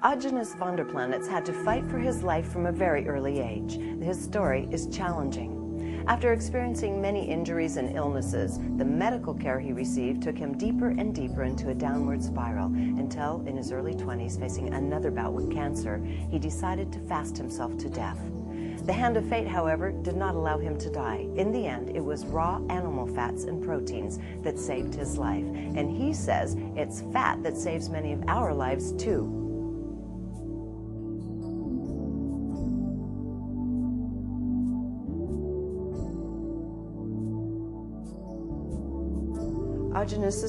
Agenus Vonderplanitz had to fight for his life from a very early age. His story is challenging. After experiencing many injuries and illnesses, the medical care he received took him deeper and deeper into a downward spiral until, in his early 20s, facing another bout with cancer, he decided to fast himself to death. The hand of fate, however, did not allow him to die. In the end, it was raw animal fats and proteins that saved his life. And he says it's fat that saves many of our lives, too. Agenus,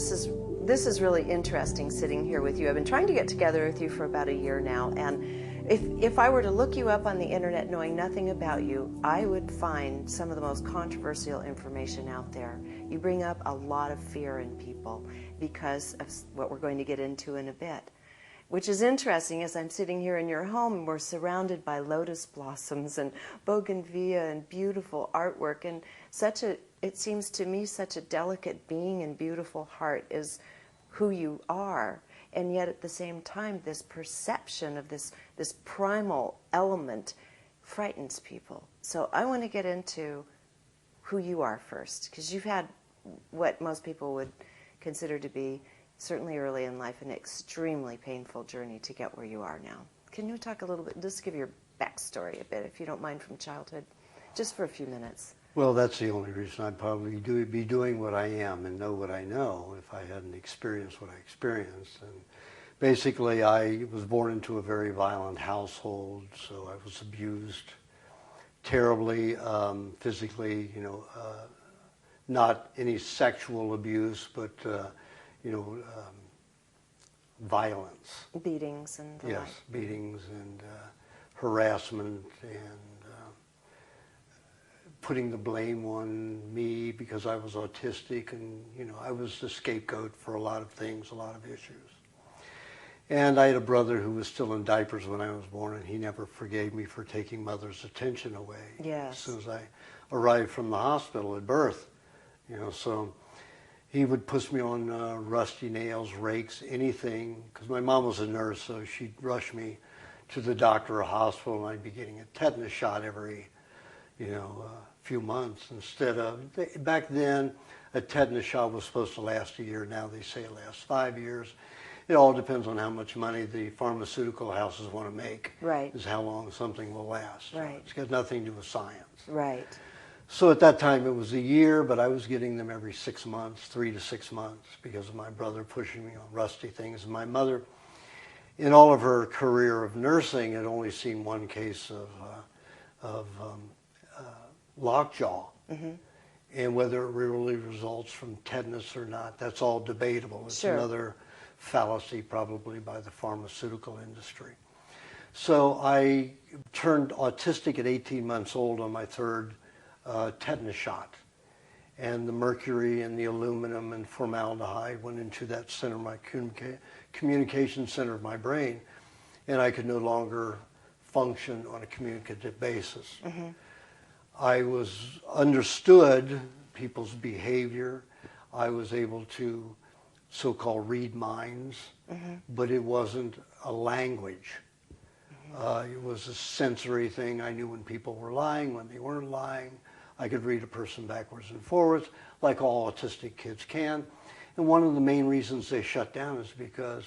this is really interesting sitting here with you. I've been trying to get together with you for about a year now, and if I were to look you up on the internet knowing nothing about you, I would find some of the most controversial information out there. You bring up a lot of fear in people because of what we're going to get into in a bit. Which is interesting, as I'm sitting here in your home and we're surrounded by lotus blossoms and bougainvillea and beautiful artwork, and it seems to me such a delicate being and beautiful heart is who you are. And yet at the same time, this perception of this primal element frightens people. So I want to get into who you are first, because you've had what most people would consider to be, certainly early in life, an extremely painful journey to get where you are now. Can you talk a little bit, just give your backstory a bit, if you don't mind, from childhood, just for a few minutes? Well, that's the only reason I'd probably be doing what I am and know what I know if I hadn't experienced what I experienced. And basically, I was born into a very violent household, so I was abused terribly, physically, not any sexual abuse, but violence. Beatings and the like. Beatings and harassment and putting the blame on me because I was autistic, and I was the scapegoat for a lot of things, a lot of issues. And I had a brother who was still in diapers when I was born, and he never forgave me for taking mother's attention away. Yes. As soon as I arrived from the hospital at birth, so he would push me on rusty nails, rakes, anything, because my mom was a nurse, so she'd rush me to the doctor or hospital, and I'd be getting a tetanus shot every, few months instead of, back then, a tetanus shot was supposed to last a year. Now they say it lasts 5 years. It all depends on how much money the pharmaceutical houses want to make. Right. Is how long something will last. Right. It's got nothing to do with science. Right. So at that time it was a year, but I was getting them every 6 months, 3 to 6 months, because of my brother pushing me on rusty things. And my mother, in all of her career of nursing, had only seen one case of lockjaw. Mm-hmm. And whether it really results from tetanus or not, that's all debatable. It's Sure. Another fallacy probably by the pharmaceutical industry. So I turned autistic at 18 months old on my third tetanus shot. And the mercury and the aluminum and formaldehyde went into that center, my communication center of my brain, and I could no longer function on a communicative basis. Mm-hmm. I was understood people's behavior. I was able to so-called read minds, mm-hmm. but it wasn't a language. Mm-hmm. It was a sensory thing. I knew when people were lying, when they weren't lying. I could read a person backwards and forwards, like all autistic kids can. And one of the main reasons they shut down is because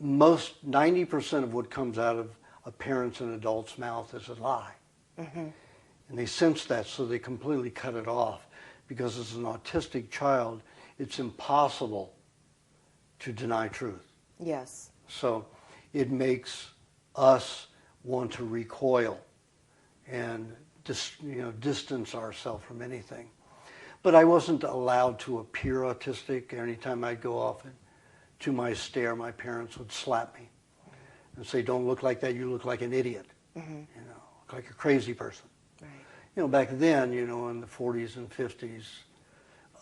90% of what comes out of a parent's and adult's mouth is a lie. Mm-hmm. And they sense that, so they completely cut it off. Because as an autistic child, it's impossible to deny truth. Yes. So it makes us want to recoil and distance ourselves from anything. But I wasn't allowed to appear autistic. Anytime I'd go off to my stair, my parents would slap me and say, "Don't look like that, you look like an idiot. Mm-hmm. Look like a crazy person." Right. Back then, in the 40s and 50s,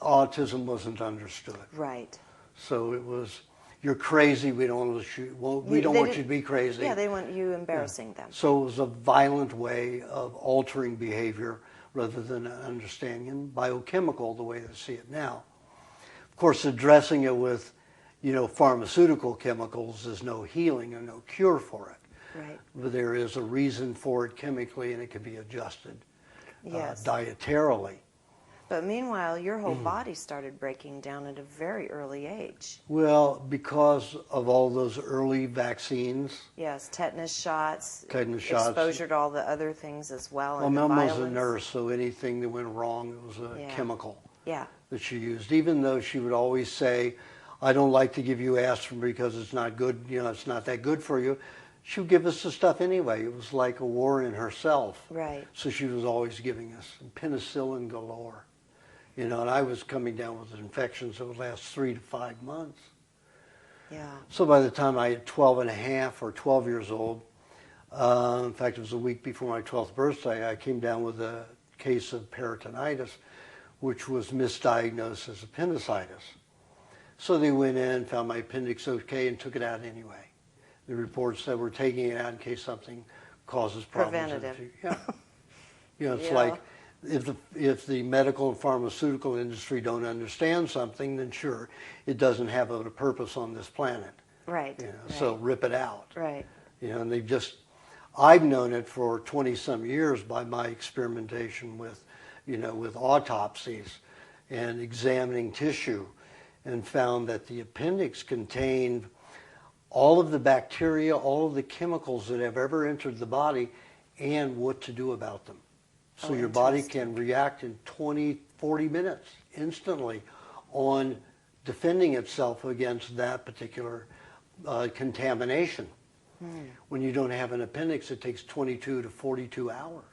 autism wasn't understood. Right. So it was, "You're crazy, we don't want you to be crazy." Yeah, they want you embarrassing them. So it was a violent way of altering behavior rather than understanding and biochemical the way they see it now. Of course, addressing it with, you know, pharmaceutical chemicals, there's no healing and no cure for it. Right. But there is a reason for it chemically, and it can be adjusted Yes. dietarily. But meanwhile, your whole body started breaking down at a very early age. Well, because of all those early vaccines. Yes, tetanus shots, Shots. exposure to all the other things as well. Well, And the Mom was a violence. nurse, so anything that went wrong, it was a chemical Yeah. that she used. Even though she would always say, I don't like to give you aspirin because it's not good, you know, it's not that good for you. She would give us the stuff anyway. It was like a war in herself. Right. So she was always giving us penicillin galore. You know, and I was coming down with infections that would last 3 to 5 months. Yeah. So by the time I had 12 and a half or 12 years old, in fact, it was a week before my 12th birthday, I came down with a case of peritonitis, which was misdiagnosed as appendicitis. So they went in, found my appendix okay, and took it out anyway. The report said we're taking it out in case something causes problems. Preventative. Yeah. You know, it's Yeah. like if the medical and pharmaceutical industry don't understand something, then sure, it doesn't have a purpose on this planet. Right. You know, Right. so rip it out. Right. You know, and I've known it for 20 some years by my experimentation with, you know, with autopsies and examining tissue, and found that the appendix contained all of the bacteria, all of the chemicals that have ever entered the body, and what to do about them. So your body can react in 20, 40 minutes instantly on defending itself against that particular contamination. When you don't have an appendix, it takes 22 to 42 hours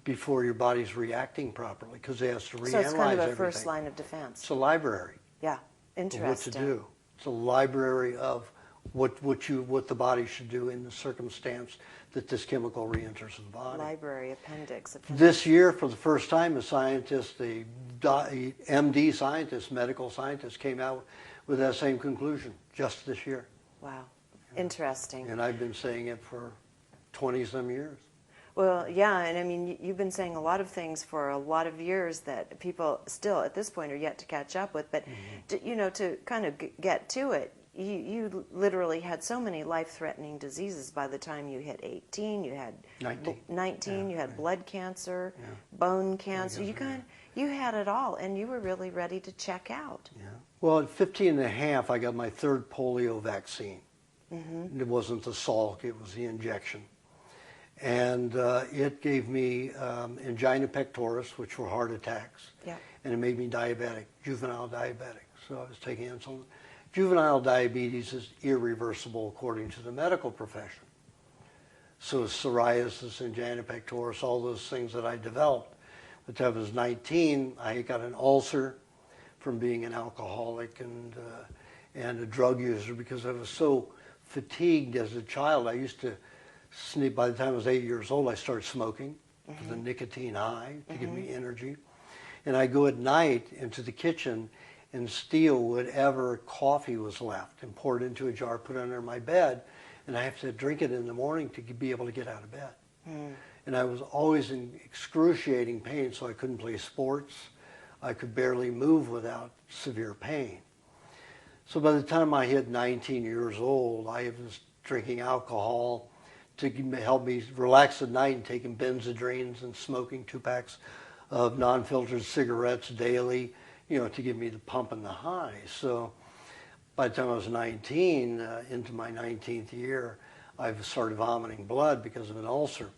before your body's reacting properly, because it has to reanalyze everything. So it's kind of a first line of defense. It's a library. Yeah. Interesting. What to do. It's a library of what the body should do in the circumstance that this chemical re-enters the body. Library, appendix. This year, for the first time, a scientist, a MD scientist, medical scientist, came out with that same conclusion just this year. Wow. Interesting. And I've been saying it for 20-some years. Well, yeah, and I mean, you've been saying a lot of things for a lot of years that people still, at this point, are yet to catch up with. But, you know, to kind of get to it, you literally had so many life-threatening diseases by the time you hit 18. You had 19. You had blood cancer, bone cancer. You had it all, and you were really ready to check out. Yeah. Well, at 15 and a half, I got my third polio vaccine. It wasn't the Salk, it was the injection. And it gave me angina pectoris, which were heart attacks. Yeah. And it made me diabetic, juvenile diabetic. So I was taking insulin. Juvenile diabetes is irreversible according to the medical profession. So psoriasis, angina pectoris, all those things that I developed. But I was 19, I got an ulcer from being an alcoholic and a drug user, because I was so fatigued as a child. I used to sneak. By the time I was 8 years old, I started smoking with a nicotine high to give me energy. And I go at night into the kitchen and steal whatever coffee was left and pour it into a jar, put it under my bed, and I have to drink it in the morning to be able to get out of bed. And I was always in excruciating pain, so I couldn't play sports. I could barely move without severe pain. So by the time I hit 19 years old, I was drinking alcohol to help me relax at night, and taking Benzedrines and smoking 2 packs of non-filtered cigarettes daily, you know, to give me the pump and the high. So by the time I was 19, into my 19th year, I started vomiting blood because of an ulcer.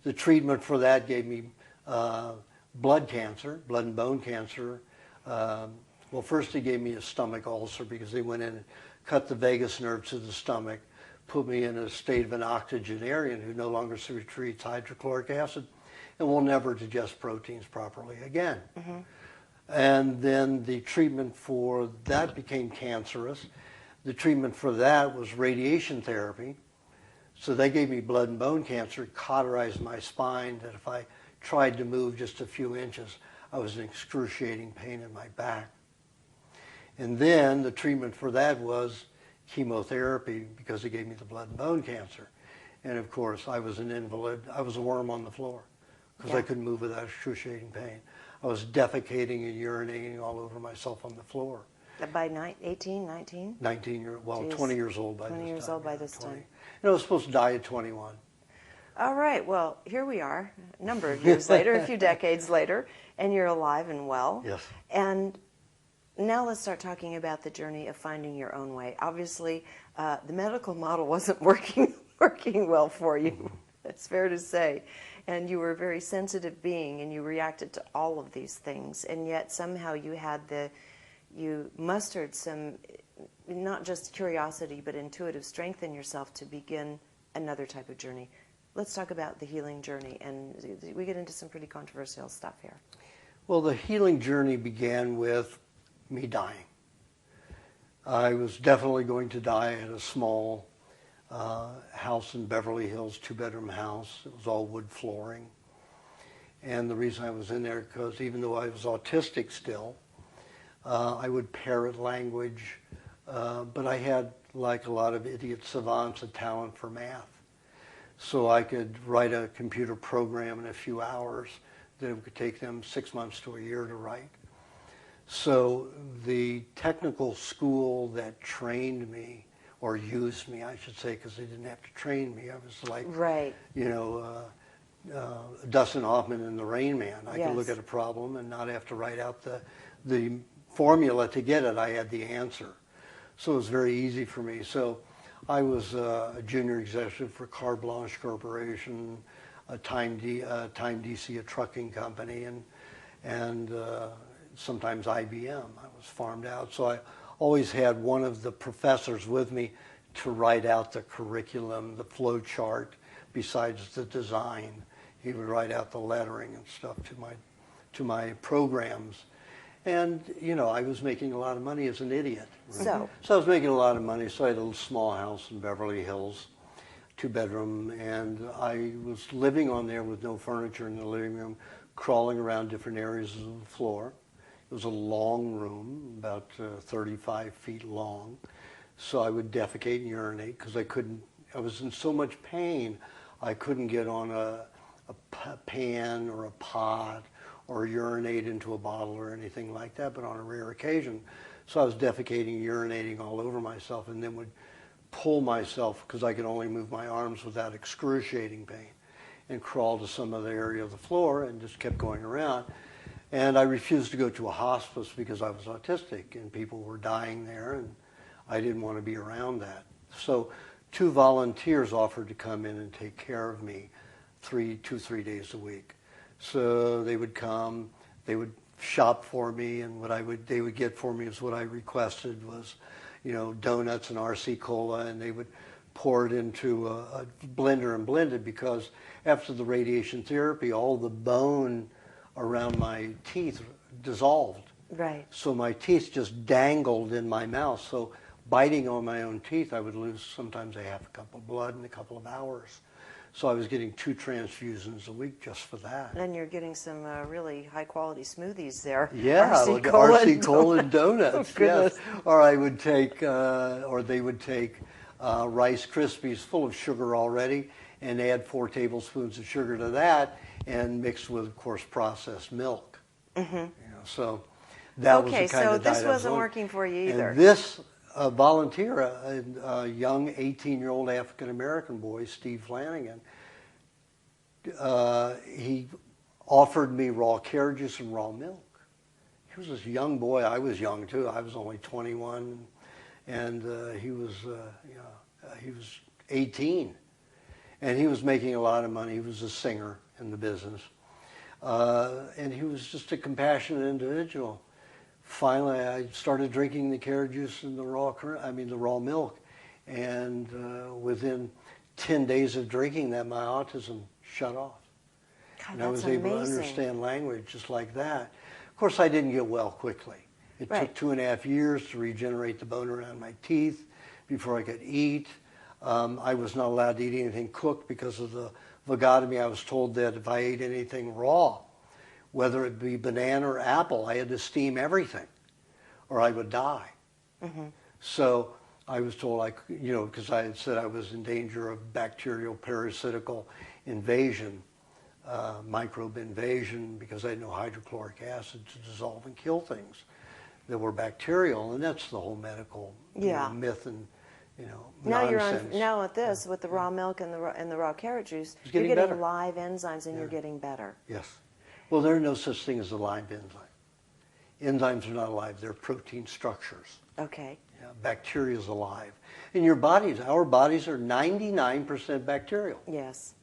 The treatment for that gave me blood cancer, blood and bone cancer. Well, first they gave me a stomach ulcer because they went in and cut the vagus nerve to the stomach, put me in a state of an octogenarian who no longer secretes hydrochloric acid and will never digest proteins properly again. And then the treatment for that became cancerous. The treatment for that was radiation therapy. So they gave me blood and bone cancer, cauterized my spine, that if I tried to move just a few inches, I was in excruciating pain in my back. And then the treatment for that was chemotherapy, because they gave me the blood and bone cancer. And of course, I was an invalid. I was a worm on the floor because I couldn't move without excruciating pain. I was defecating and urinating all over myself on the floor. By 18, 19? 20 years old by 20 this years time. old by yeah, this 20. time. I was supposed to die at 21. All right, well, here we are, a number of years later, a few decades later, and you're alive and well. Yes. And now let's start talking about the journey of finding your own way. Obviously, the medical model wasn't working well for you. It's fair to say. And you were a very sensitive being, and you reacted to all of these things. And yet somehow you mustered some, not just curiosity, but intuitive strength in yourself to begin another type of journey. Let's talk about the healing journey. And we get into some pretty controversial stuff here. Well, the healing journey began with me dying. I was definitely going to die at a small house in Beverly Hills, 2-bedroom house. It was all wood flooring. And the reason I was in there, because even though I was autistic still, I would parrot language, but I had, like a lot of idiot savants, a talent for math. So I could write a computer program in a few hours that it could take them 6 months to a year to write. So the technical school that trained me, or used me, I should say, because they didn't have to train me. I was like, right. Dustin Hoffman in The Rain Man. I Yes. could look at a problem and not have to write out the formula to get it. I had the answer. So it was very easy for me. So I was a junior executive for Carte Blanche Corporation, Time DC, a trucking company, and sometimes IBM. I was farmed out. So I always had one of the professors with me to write out the curriculum, the flow chart, besides the design. He would write out the lettering and stuff to my programs. And, I was making a lot of money as an idiot. So I was making a lot of money, so I had a little small house in Beverly Hills, 2-bedroom, and I was living on there with no furniture in the living room, crawling around different areas of the floor. It was a long room, about 35 feet long. So I would defecate and urinate because I was in so much pain, I couldn't get on a pan or a pot or urinate into a bottle or anything like that, but on a rare occasion. So I was defecating, urinating all over myself, and then would pull myself, because I could only move my arms without excruciating pain, and crawl to some other area of the floor and just kept going around. And I refused to go to a hospice because I was autistic and people were dying there, and I didn't want to be around that. So 2 volunteers offered to come in and take care of me 3 days a week. So they would come, they would shop for me, and they would get for me is what I requested was, donuts and RC Cola, and they would pour it into a blender and blend it, because after the radiation therapy, all the bone around my teeth dissolved. right. So my teeth just dangled in my mouth. So biting on my own teeth, I would lose sometimes a half a cup of blood in a couple of hours. So I was getting 2 transfusions a week just for that. And you're getting some really high quality smoothies there. Yeah, RC Cola RC Cola and donuts. Oh, yes. Or I would take, or they would take Rice Krispies full of sugar already, and add 4 tablespoons of sugar to that, and mixed with, of course, processed milk. Mm-hmm. So that was the kind of diet I was on. Okay, so this wasn't working for you either. And this volunteer, a young 18-year-old African-American boy, Steve Flanagan, he offered me raw carrot juice and raw milk. He was this young boy. I was young too. I was only 21, and he was 18, and he was making a lot of money. He was a singer in the business, and he was just a compassionate individual. Finally, I started drinking the carrot juice and the raw milk, and within 10 days of drinking that, my autism shut off. God, And I was amazing. able to understand language just like that. Of course, I didn't get well quickly. It took 2.5 years to regenerate the bone around my teeth before I could eat. I was not allowed to eat anything cooked because of the vagotomy. I was told that if I ate anything raw, whether it be banana or apple, I had to steam everything or I would die. Mm-hmm. So I was told, because I had said I was in danger of bacterial parasitical invasion, microbe invasion, because I had no hydrochloric acid to dissolve and kill things. that were bacterial, and that's the whole medical myth and now nonsense. Now at this with the raw milk and the raw carrot juice, you're getting getting better. live enzymes and you're getting better. Yes. Well, there are no such thing as a live enzyme. Enzymes are not alive; they're protein structures. Okay. Yeah, bacteria is alive, and our bodies are 99% bacterial. Yes.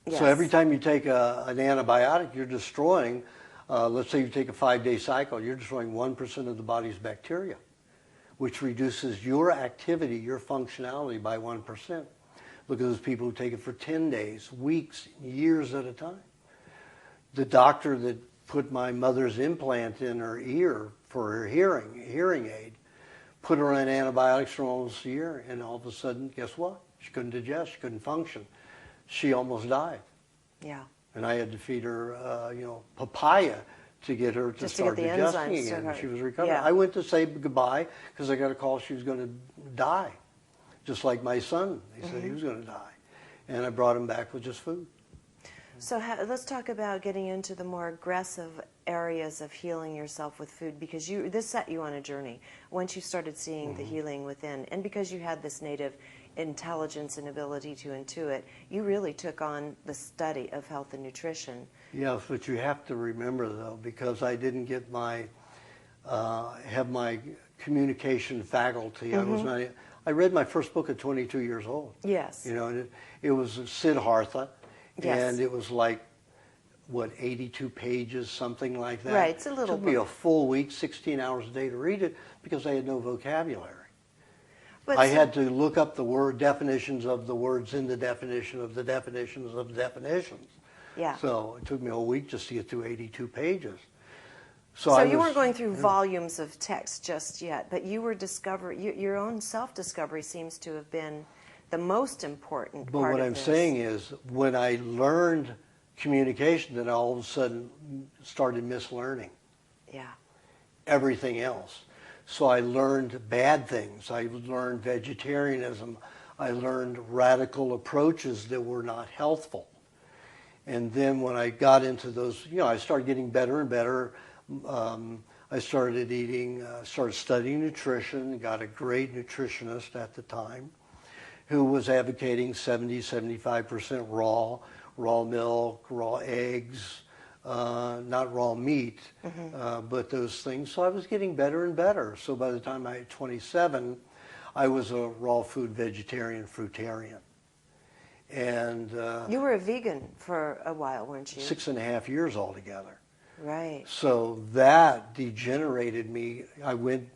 So every time you take an antibiotic, you're destroying. Let's say you take a 5-day cycle, you're destroying 1% of the body's bacteria, which reduces your activity, your functionality by 1%. Look at those people who take it for 10 days, weeks, years at a time. The doctor that put my mother's implant in her ear for her hearing aid, put her on antibiotics for almost a year, and all of a sudden, guess what? She couldn't digest, she couldn't function. She almost died. Yeah. And I had to feed her, papaya to get her to start digesting again. She was recovering. Yeah. I went to say goodbye because I got a call she was going to die, just like my son. They said he was going to die. And I brought him back with just food. So let's talk about getting into the more aggressive areas of healing yourself with food, because this set you on a journey once you started seeing the healing within, and because you had this native intelligence and ability to intuit, you really took on the study of health and nutrition. Yes, but you have to remember, though, because I didn't get have my communication faculty. I read my first book at 22 years old. Yes. And it was Siddhartha, yes. And it was like, 82 pages, something like that. Right, it's a little It took me a full week, 16 hours a day to read it because I had no vocabulary. But I had to look up the definitions of the words in the definition of the definitions of the definitions. Yeah. So it took me a week just to get through 82 pages. So you weren't going through volumes of text just yet, but you were your own self-discovery seems to have been the most important part of this. But what I'm saying is, when I learned communication, then I all of a sudden started mislearning. Yeah. Everything else. So I learned bad things. I learned vegetarianism. I learned radical approaches that were not healthful. And then when I got into those, I started getting better and better. I started started studying nutrition, got a great nutritionist at the time who was advocating 70-75% raw milk, raw eggs, not raw meat, but those things. So I was getting better and better. So by the time I was 27, I was a raw food vegetarian, fruitarian. And you were a vegan for a while, weren't you? 6.5 years altogether. Right. So that degenerated me. I went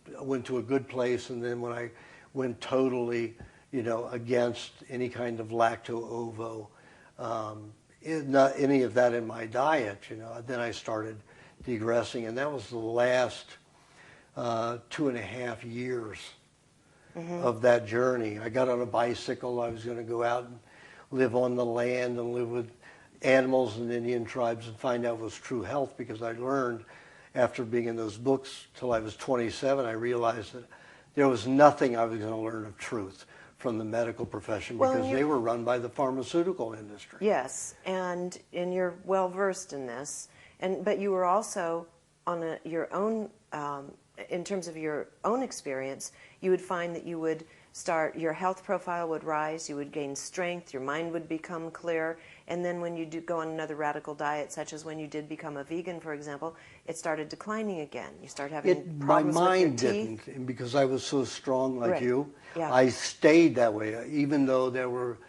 to a good place, and then when I went totally, against any kind of lacto-ovo, not any of that in my diet, then I started degressing, and that was the last 2.5 years of that journey. I got on a bicycle. I was going to go out and live on the land and live with animals and Indian tribes and find out what's true health, because I learned after being in those books till I was 27, I realized that there was nothing I was going to learn of truth from the medical profession, because they were run by the pharmaceutical industry. Yes, and you're well versed in this, but you were also on your own, in terms of your own experience, you would find that you would your health profile would rise, you would gain strength, your mind would become clear, and then when you do go on another radical diet, such as when you did become a vegan, for example, it started declining again. You started having problems with your teeth. My mind didn't, and because I was so strong like you, yeah. I stayed that way, even though there were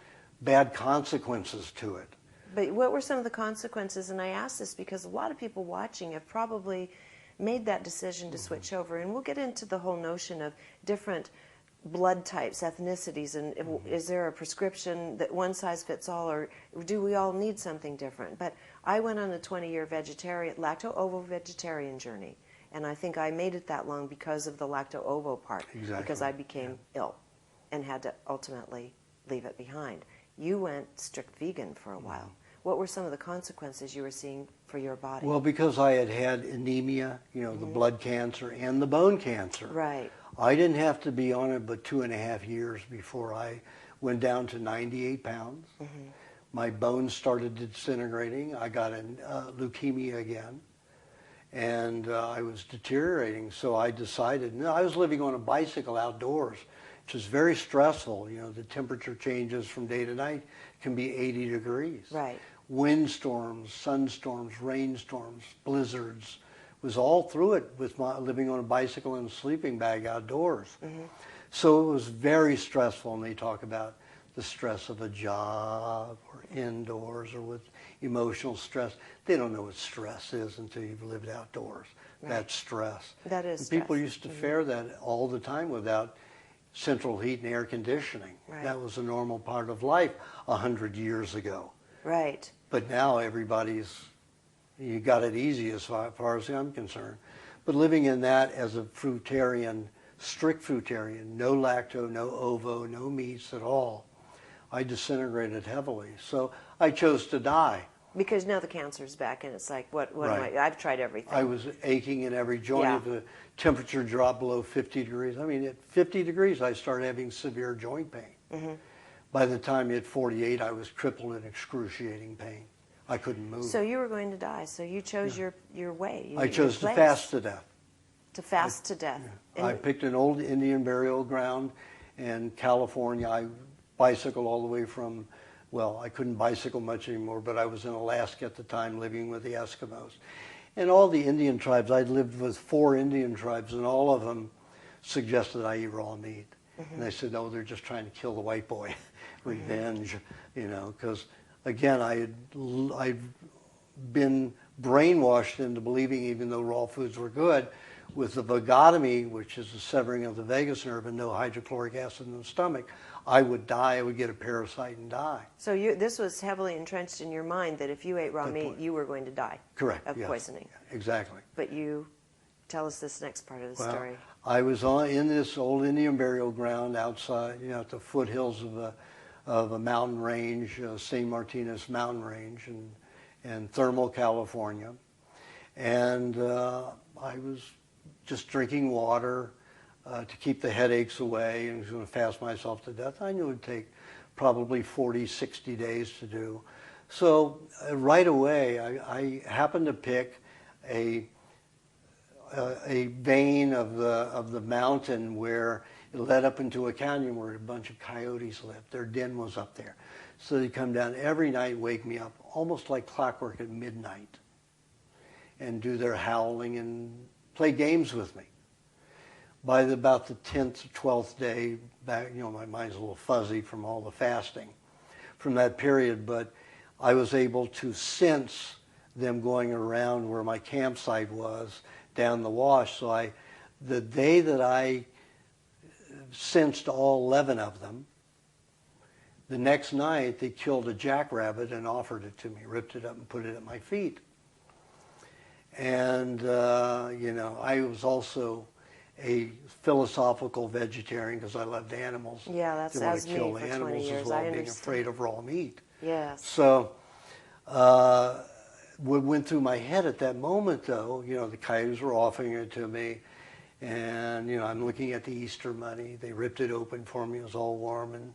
bad consequences to it. But what were some of the consequences? And I ask this because a lot of people watching have probably made that decision to switch over, and we'll get into the whole notion of different blood types, ethnicities, and is there a prescription that one size fits all, or do we all need something different? But I went on a 20-year lacto-ovo vegetarian journey, and I think I made it that long because of the lacto-ovo part, because I became ill and had to ultimately leave it behind. You went strict vegan for a while. What were some of the consequences you were seeing for your body? Well, because I had anemia, the blood cancer and the bone cancer. Right. I didn't have to be on it but 2.5 years before I went down to 98 pounds. My bones started disintegrating. I got leukemia again. and I was deteriorating. So I decided, no, I was living on a bicycle outdoors, which is very stressful. You know, the temperature changes from day to night, can be 80 degrees. Right. Windstorms, sunstorms, rainstorms, blizzards, was all through it with my living on a bicycle and a sleeping bag outdoors. Mm-hmm. So it was very stressful, and they talk about the stress of a job or indoors or with emotional stress. They don't know what stress is until you've lived outdoors. Right. That's stress. That is and people stress. used to fare that all the time without central heat and air conditioning. Right. That was a normal part of life 100 years ago. Right. But now you got it easy as far as I'm concerned. But living in that as a fruitarian, strict fruitarian, no lacto, no ovo, no meats at all, I disintegrated heavily. So I chose to die. Because now the cancer's back, and it's like, what Right. am I? I've tried everything. I was aching in every joint. Yeah. If the temperature dropped below 50 degrees, I mean, at 50 degrees, I started having severe joint pain. Mm-hmm. By the time at 48, I was crippled in excruciating pain. I couldn't move. So you were going to die. So you chose your way. I chose to place. fast to death. To fast to death. Yeah. I picked an old Indian burial ground in California. I bicycled all the way from, well, I couldn't bicycle much anymore, but I was in Alaska at the time living with the Eskimos. And all the Indian tribes, I'd lived with 4 Indian tribes, and all of them suggested I eat raw meat. Mm-hmm. And I said, no, they're just trying to kill the white boy. Revenge, you know, because again, I'd been brainwashed into believing, even though raw foods were good, with the vagotomy, which is the severing of the vagus nerve and no hydrochloric acid in the stomach, I would die. I would get a parasite and die. So this was heavily entrenched in your mind that if you ate raw meat, you were going to die. Correct. Of yes. poisoning. Exactly. But tell us this next part of the story. I was in this old Indian burial ground outside, you know, at the foothills of a mountain range, San Martinez mountain range in Thermal, California. And I was just drinking water to keep the headaches away, and was going to fast myself to death. I knew it would take probably 40, 60 days to do. So right away, I happened to pick a vein of the mountain where it led up into a canyon where a bunch of coyotes lived. Their den was up there. So they'd come down every night, wake me up, almost like clockwork at midnight, and do their howling and play games with me. By about the 10th or 12th day, back, you know, my mind's a little fuzzy from all the fasting from that period, but I was able to sense them going around where my campsite was down the wash. So the day that I sensed all 11 of them, the next night they killed a jackrabbit and offered it to me, ripped it up and put it at my feet. And, you know, I was also a philosophical vegetarian because I loved animals. Yeah, that's as me for 20 years. As well, I being understand. afraid of raw meat. Yes. So what went through my head at that moment, though, you know, the coyotes were offering it to me. And, you know, I'm looking at the Easter Bunny. They ripped it open for me. It was all warm and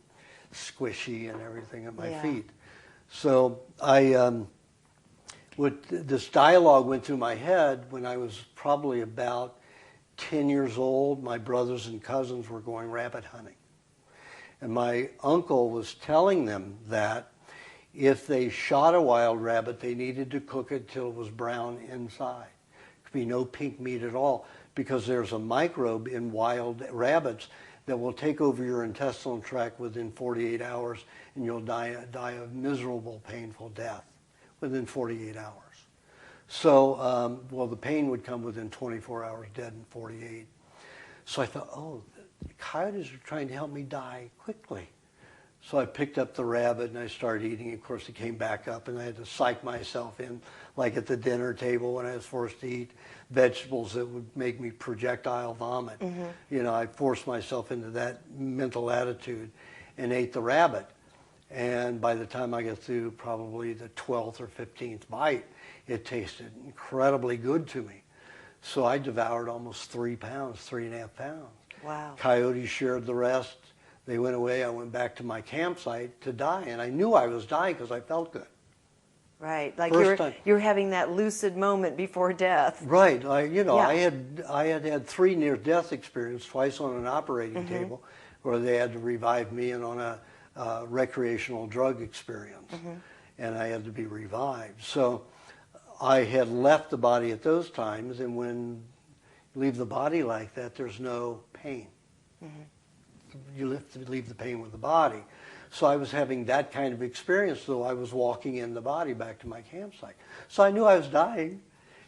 squishy and everything at my feet. So this dialogue went through my head when I was probably about 10 years old. My brothers and cousins were going rabbit hunting. And my uncle was telling them that if they shot a wild rabbit, they needed to cook it till it was brown inside. There could be no pink meat at all, because there's a microbe in wild rabbits that will take over your intestinal tract within 48 hours, and you'll die a miserable, painful death within 48 hours. So, well, the pain would come within 24 hours, dead in 48. So I thought, oh, the coyotes are trying to help me die quickly. So I picked up the rabbit and I started eating. Of course, it came back up, and I had to psych myself in, like at the dinner table when I was forced to eat vegetables that would make me projectile vomit. Mm-hmm. You know, I forced myself into that mental attitude and ate the rabbit. And by the time I got through probably the 12th or 15th bite, it tasted incredibly good to me. So I devoured almost 3 pounds, 3.5 pounds. Wow. Coyotes shared the rest. They went away. I went back to my campsite to die. And I knew I was dying because I felt good. Right, like First time. you're having that lucid moment before death. Right. Yeah. I had 3 near-death experiences, twice on an operating table, where they had to revive me, and on a recreational drug experience, and I had to be revived. So I had left the body at those times, and when you leave the body like that, there's no pain. You have to leave the pain with the body. So I was having that kind of experience, though I was walking in the body back to my campsite. So I knew I was dying,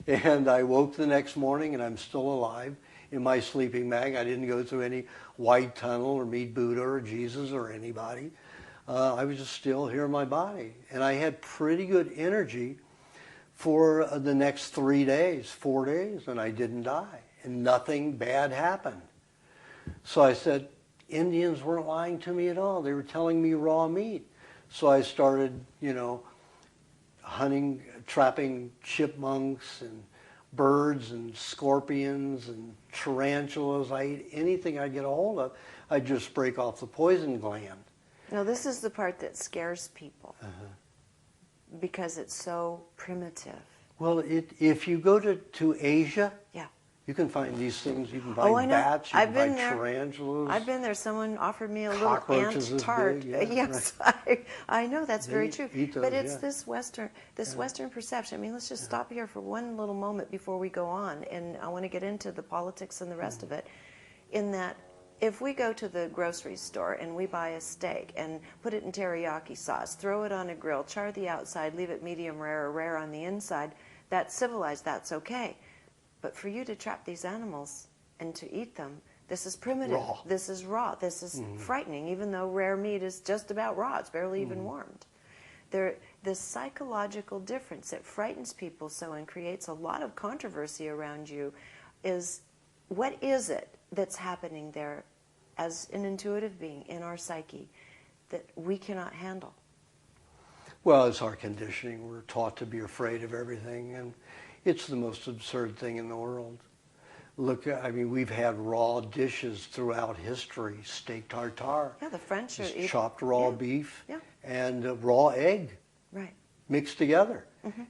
and I woke the next morning, and I'm still alive in my sleeping bag. I didn't go through any white tunnel or meet Buddha or Jesus or anybody. I was just still here in my body. And I had pretty good energy for the next 3 days, 4 days, and I didn't die. And nothing bad happened. So I said, Indians weren't lying to me at all. They were telling me raw meat. So I started, hunting, trapping chipmunks and birds and scorpions and tarantulas. I ate anything I'd get a hold of. I'd just break off the poison gland. Now, this is the part that scares people because it's so primitive. Well, if you go to Asia, yeah, you can find these things. You can find bats, you can find tarantulas. I've been there. Someone offered me a little Cockroaches ant tart. big, yeah, yes, right. I know that's very true. Eat those, but it's yeah. this Western perception. I mean, let's just stop here for one little moment before we go on, and I want to get into the politics and the rest of it. In that, if we go to the grocery store and we buy a steak and put it in teriyaki sauce, throw it on a grill, char the outside, leave it medium rare or rare on the inside, that's civilized. That's okay. But for you to trap these animals and to eat them, this is primitive. Raw. This is raw. This is frightening, even though rare meat is just about raw. It's barely even warmed. This psychological difference that frightens people so and creates a lot of controversy around you is, what is it that's happening there as an intuitive being in our psyche that we cannot handle? Well, it's our conditioning. We're taught to be afraid of everything, and it's the most absurd thing in the world. Look, I mean, we've had raw dishes throughout history. Steak tartare. Yeah, the French are chopped raw beef yeah. and raw egg. Right. Mixed together.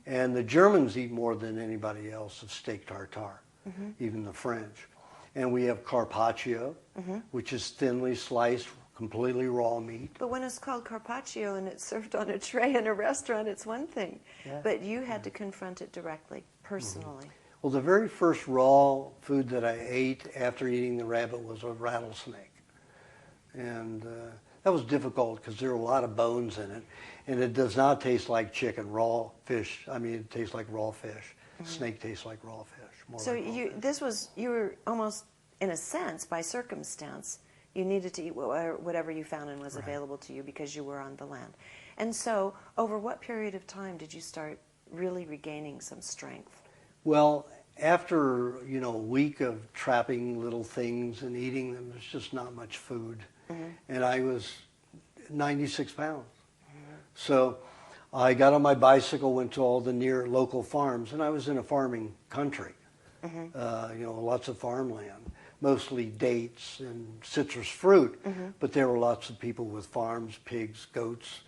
And the Germans eat more than anybody else of steak tartare, even the French. And we have carpaccio, which is thinly sliced, completely raw meat. But when it's called carpaccio and it's served on a tray in a restaurant, it's one thing. Yeah. But you had to confront it directly, personally. Well, the very first raw food that I ate after eating the rabbit was a rattlesnake. And that was difficult because there were a lot of bones in it. And it does not taste like chicken, raw fish. I mean, it tastes like raw fish. Snake tastes like raw fish. So you were almost, in a sense, by circumstance, you needed to eat whatever you found and was available to you because you were on the land. And so over what period of time did you start really regaining some strength? Well, after, a week of trapping little things and eating them, there's just not much food. And I was 96 pounds. So I got on my bicycle, went to all the near local farms, and I was in a farming country. Lots of farmland, mostly dates and citrus fruit, but there were lots of people with farms, pigs, goats,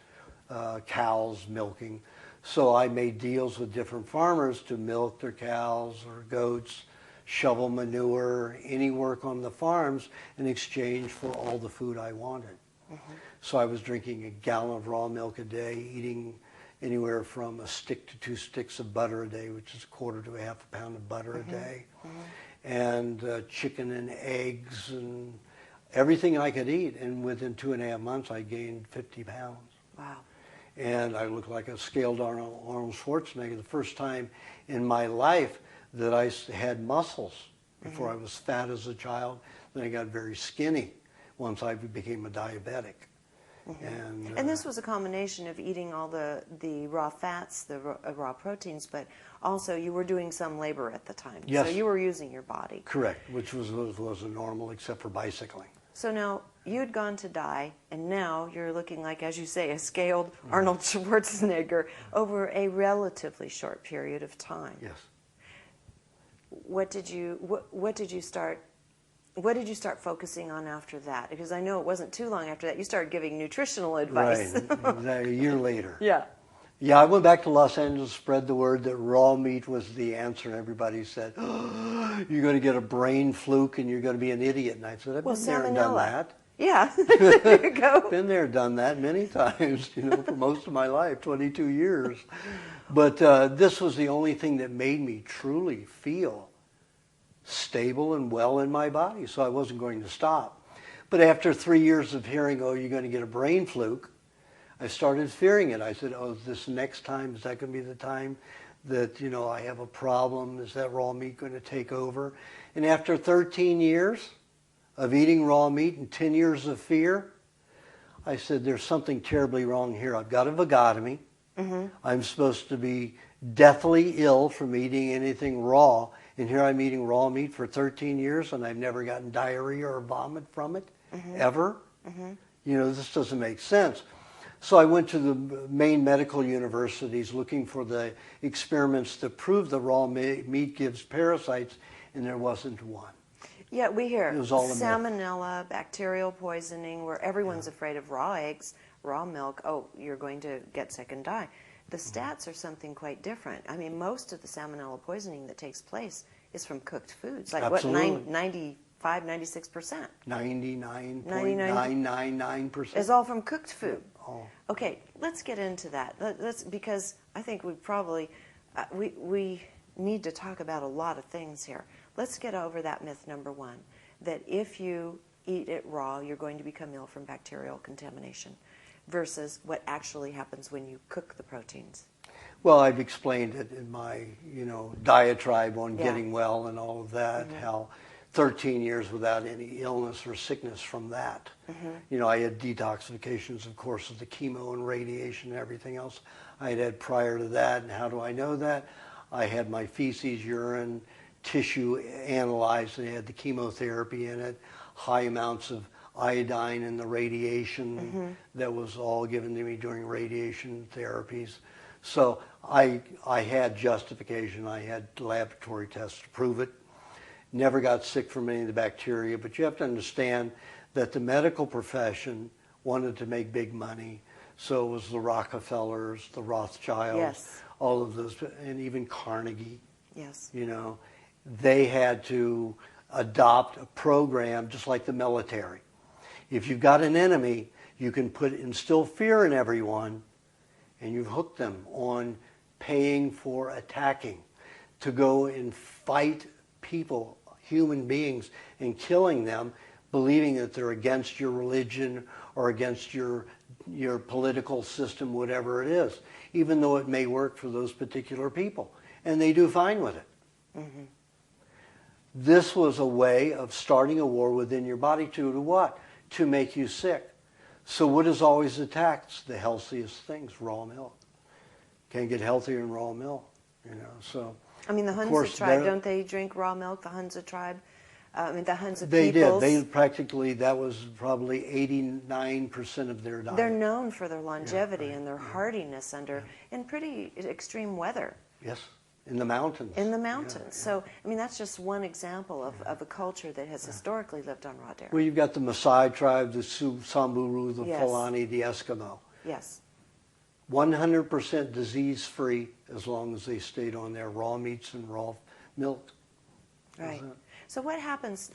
cows milking. So I made deals with different farmers to milk their cows or goats, shovel manure, any work on the farms in exchange for all the food I wanted. So I was drinking a gallon of raw milk a day, eating anywhere from a stick to 2 sticks of butter a day, which is a quarter to a half a pound of butter a day, and chicken and eggs and everything I could eat. And within 2.5 months, I gained 50 pounds. Wow. And I looked like a scaled Arnold Schwarzenegger. The first time in my life that I had muscles. Before I was fat as a child, then I got very skinny once I became a diabetic. And this was a combination of eating all the raw fats, the raw proteins, but also you were doing some labor at the time. Yes. So you were using your body. Correct, which wasn't normal except for bicycling. So now you'd gone to die, and now you're looking like, as you say, a scaled Arnold Schwarzenegger over a relatively short period of time. Yes. What did you start focusing on after that? Because I know it wasn't too long after that you started giving nutritional advice. Right, a year later. Yeah. Yeah, I went back to Los Angeles, spread the word that raw meat was the answer, and everybody said, oh, you're going to get a brain fluke and you're going to be an idiot. And I said, I've been there and done that. Yeah, there you go. Been there, done that many times, for most of my life, 22 years. But this was the only thing that made me truly feel stable and well in my body, so I wasn't going to stop. But after 3 years of hearing, oh, you're going to get a brain fluke, I started fearing it. I said, oh, this next time, is that going to be the time that, I have a problem? Is that raw meat going to take over? And after 13 years of eating raw meat and 10 years of fear, I said, there's something terribly wrong here. I've got a vagotomy. Mm-hmm. I'm supposed to be deathly ill from eating anything raw. And here I'm eating raw meat for 13 years and I've never gotten diarrhea or vomit from it, ever. Mm-hmm. This doesn't make sense. So I went to the main medical universities looking for the experiments that prove the raw meat gives parasites, and there wasn't one. Yeah, we hear it was all salmonella, bacterial poisoning, where everyone's afraid of raw eggs, raw milk. Oh, you're going to get sick and die. The stats are something quite different. I mean, most of the salmonella poisoning that takes place is from cooked foods. Like Absolutely. What, 95, 96%? 99.999% is all from cooked food. Oh. Okay, let's get into that. Because I think we probably, we need to talk about a lot of things here. Let's get over that myth number one, that if you eat it raw, you're going to become ill from bacterial contamination, versus what actually happens when you cook the proteins. Well, I've explained it in my, diatribe on getting well and all of that, how 13 years without any illness or sickness from that. Mm-hmm. I had detoxifications, of course, of the chemo and radiation and everything else I had had prior to that. And how do I know that? I had my feces, urine, tissue analyzed, and it had the chemotherapy in it, high amounts of iodine in the radiation that was all given to me during radiation therapies. So I had justification. I had laboratory tests to prove it. Never got sick from any of the bacteria, but you have to understand that the medical profession wanted to make big money. So it was the Rockefellers, the Rothschilds, all of those, and even Carnegie. Yes. They had to adopt a program just like the military. If you've got an enemy, you can instill fear in everyone, and you've hooked them on paying for attacking, to go and fight people, human beings, and killing them, believing that they're against your religion or against your political system, whatever it is, even though it may work for those particular people. And they do fine with it. Mm-hmm. This was a way of starting a war within your body to what? To make you sick. So what is always attacked? The healthiest things, raw milk. Can't get healthier than raw milk, so. I mean, the Hunza tribe, don't they drink raw milk, the Hunza tribe? The Hunza They peoples. did. They practically, that was probably 89% of their diet. They're known for their longevity and their hardiness in pretty extreme weather. Yes, in the mountains. In the mountains. So, I mean, that's just one example of a culture that has historically lived on raw dairy. Well, you've got the Maasai tribe, the Samburu, the Fulani, the Eskimo. Yes. 100% disease-free as long as they stayed on their raw meats and raw milk. Right. So what happens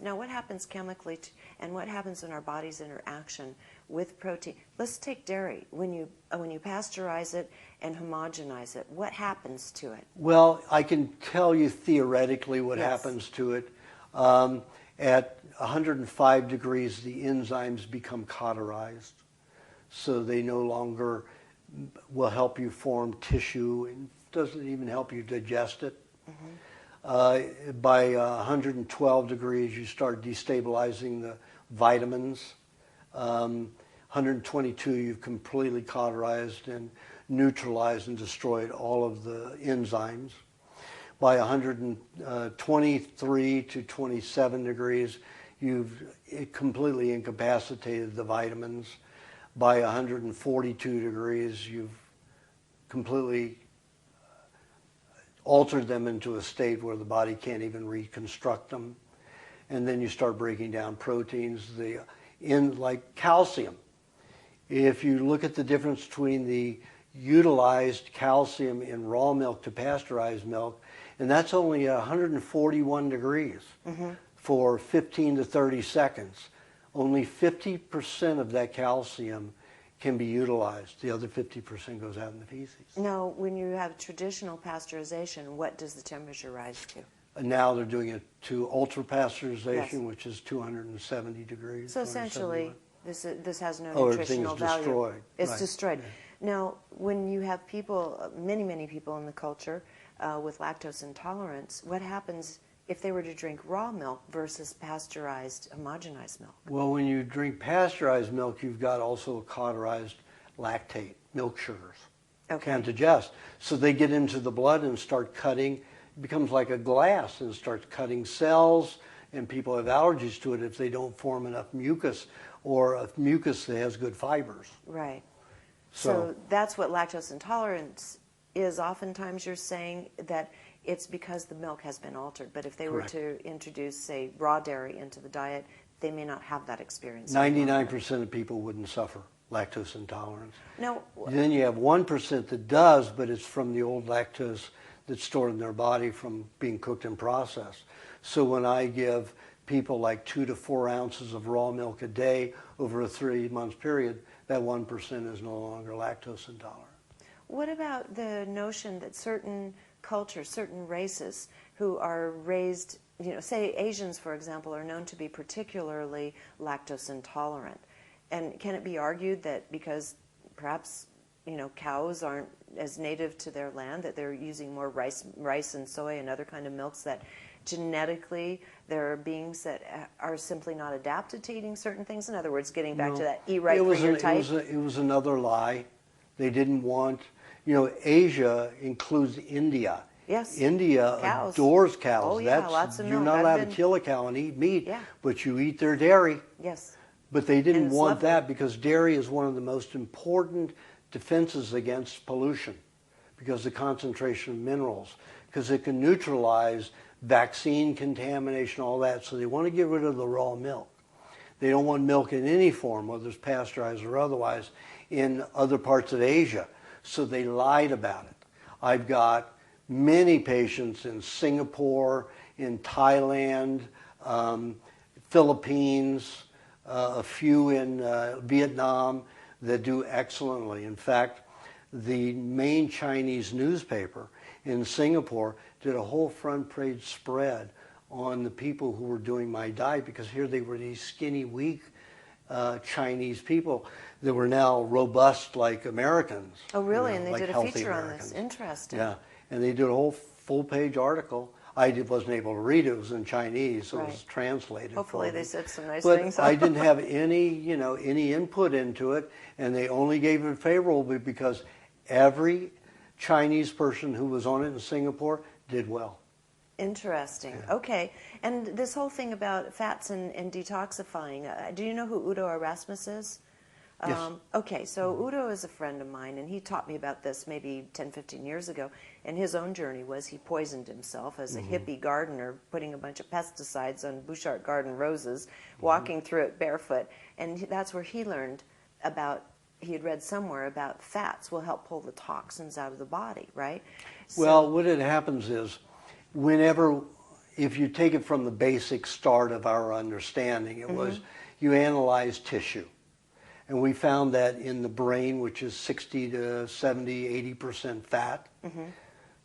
chemically and what happens in our body's interaction with protein? Let's take dairy. When you pasteurize it and homogenize it, what happens to it? Well, I can tell you theoretically what happens to it. At 105 degrees, the enzymes become cauterized, so they no longer will help you form tissue and doesn't even help you digest it. Mm-hmm. By 112 degrees, you start destabilizing the vitamins. 122, you've completely cauterized and neutralized and destroyed all of the enzymes. By 123 to 27 degrees, you've completely incapacitated the vitamins. By 142 degrees, you've completely altered them into a state where the body can't even reconstruct them. And then you start breaking down proteins, like calcium. If you look at the difference between the utilized calcium in raw milk to pasteurized milk, and that's only 141 degrees for 15 to 30 seconds. Only 50% of that calcium can be utilized. The other 50% goes out in the feces. Now, when you have traditional pasteurization, what does the temperature rise to? And now they're doing it to ultra-pasteurization, Yes. which is 270 degrees. So essentially, this has no Oh, nutritional everything's value. destroyed. It's Right. destroyed. Yeah. Now, when you have people, many people in the culture with lactose intolerance, what happens if they were to drink raw milk versus pasteurized, homogenized milk? Well, when you drink pasteurized milk, you've got also cauterized lactate, milk sugars. Okay. Can't digest. So they get into the blood and start cutting. It becomes like a glass and starts cutting cells, and people have allergies to it if they don't form enough mucus, or a mucus that has good fibers. Right. So that's what lactose intolerance is. Oftentimes you're saying that it's because the milk has been altered. But if they Correct. were to introduce, say, raw dairy into the diet, they may not have that experience. 99% of people wouldn't suffer lactose intolerance. No. Then you have 1% that does, but it's from the old lactose that's stored in their body from being cooked and processed. So when I give people like 2 to 4 ounces of raw milk a day over a 3-month period, that 1% is no longer lactose intolerant. What about the notion that certain cultures, certain races who are raised, say Asians, for example, are known to be particularly lactose intolerant? And can it be argued that because perhaps, cows aren't as native to their land, that they're using more rice and soy and other kind of milks, that genetically there are beings that are simply not adapted to eating certain things? In other words, getting back to that eat right for your type. It was another lie. They didn't want, Asia includes India. Yes. India cows. adores cows. Oh, yeah, lots of you're milk. not allowed to kill a cow and eat meat, but you eat their dairy. Yes. But they didn't want lovely. that because dairy is one of the most important defenses against pollution, because the concentration of minerals, because it can neutralize vaccine contamination, all that. So they want to get rid of the raw milk. They don't want milk in any form, whether it's pasteurized or otherwise, in other parts of Asia. So they lied about it. I've got many patients in Singapore, in Thailand, Philippines, a few in Vietnam that do excellently. In fact, the main Chinese newspaper in Singapore did a whole front page spread on the people who were doing my diet, because here they were these skinny, weak Chinese people that were now robust like Americans. Oh, really? And they like did a healthy feature on Americans. this. Interesting. Yeah, and they did a whole full-page article. I wasn't able to read it. It was in Chinese, so it was translated. Hopefully they said some nice but things. I didn't have any input into it, and they only gave it favorably because every Chinese person who was on it in Singapore did well. Interesting. Yeah. Okay. And this whole thing about fats and detoxifying, do you know who Udo Erasmus is? Yes. Okay, so Udo is a friend of mine, and he taught me about this maybe 10, 15 years ago. And his own journey was he poisoned himself as a hippie gardener, putting a bunch of pesticides on Bouchard garden roses, walking through it barefoot. And that's where he learned about, he had read somewhere about fats will help pull the toxins out of the body, right? Well, what it happens is, if you take it from the basic start of our understanding, it was you analyze tissue. And we found that in the brain, which is 60 to 70, 80% fat.